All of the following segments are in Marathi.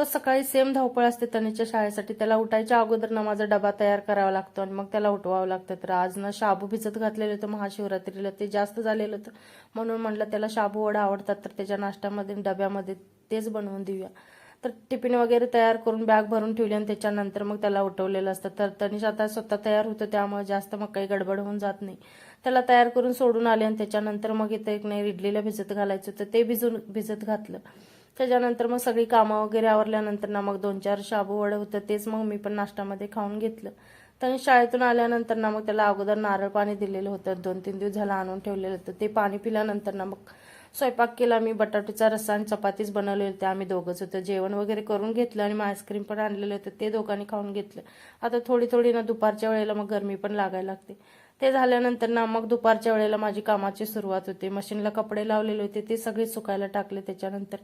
दररोज सकाळी सेम धावपळ असते तनीच्या शाळेसाठी. त्याला उठायच्या अगोदर ना माझा डबा तयार करावा लागतो आणि मग त्याला उठवावं लागतं. तर आज ना शाबू भिजत घातलेलं होतं महाशिवरात्रीला, ते जास्त झालेलं होतं म्हणून म्हटलं त्याला शाबू वडा आवडतात तर त्याच्या नाश्त्यामध्ये डब्यामध्ये तेच बनवून देऊया. तर टिफिन वगैरे तयार करून बॅग भरून ठेवली आणि त्याच्यानंतर मग त्याला उठवलेलं असतं. तर तनिष आता स्वतः तयार होतं त्यामुळे जास्त मग काही गडबड होऊन जात नाही. त्याला तयार करून सोडून आले आणि त्याच्यानंतर मग इथं एक नाही इडलीला भिजत घालायचं होतं, ते भिजत घातलं. त्याच्यानंतर मग सगळी कामं वगैरे आवरल्यानंतर ना मग 2-4 शाबू वडं होतं, तेच मग मी पण नाश्त्यामध्ये खाऊन घेतलं. तनिष शाळेतून आल्यानंतर ना मग त्याला अगोदर नारळ पाणी दिलेलं होतं, 2-3 दिवस झाला आणून ठेवलेलं होतं. ते पाणी पिल्यानंतर ना मग स्वयंपाक केला. मी बटाट्याचा रस्सा आणि चपातीच बनवले होते, आम्ही दोघंच होतं. जेवण वगैरे करून घेतलं आणि मग आईस्क्रीम पण आणलेलं होतं, ते दोघांनी खाऊन घेतलं. आता थोडी थोडी ना दुपारच्या वेळेला मग गरमी पण लागायला लागते. ते झाल्यानंतर ना मग दुपारच्या वेळेला माझी कामाची सुरुवात होते. मशीनला कपडे लावलेले होते ते सगळे सुकायला टाकले. त्याच्यानंतर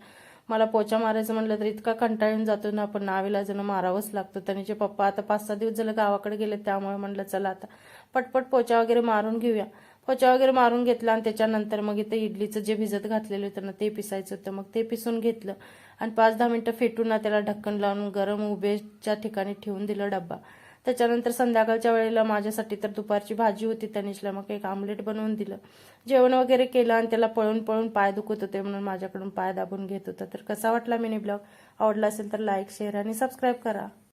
मला पोचा मारायचं म्हटलं तर इतका कंटाळून जातो ना, पण नाविलाजानं मारावंच लागतं. तनीचे पप्पा आता 5-6 दिवस झालं गावाकडे गेले, त्यामुळे म्हटलं चला आता पटपट पोचा वगैरे मारून घेऊया. पोचा वगैरे मारून घेतला आणि त्याच्यानंतर मग इथं इडलीचं जे भिजत घातलेलं होतं ना ते पिसायचं होतं, मग ते पिसून घेतलं आणि 5-10 मिनिटं फेटून ना त्याला ढक्कन लावून गरम उभेच्या ठिकाणी ठेवून दिलं डब्बा. त्याच्यानंतर संध्याकाळच्या वेळेला माझ्यासाठी तर दुपारची भाजी होती, तनिषला मग एक आमलेट बनवून दिलं. जेवण वगैरे केलं आणि त्याला पळून पळून पाय दुखत होते म्हणून माझ्याकडून पाय दाबून घेत होता. तर कसा वाटला मिनी ब्लॉग? आवडला असेल तर लाईक, शेअर आणि सबस्क्राईब करा.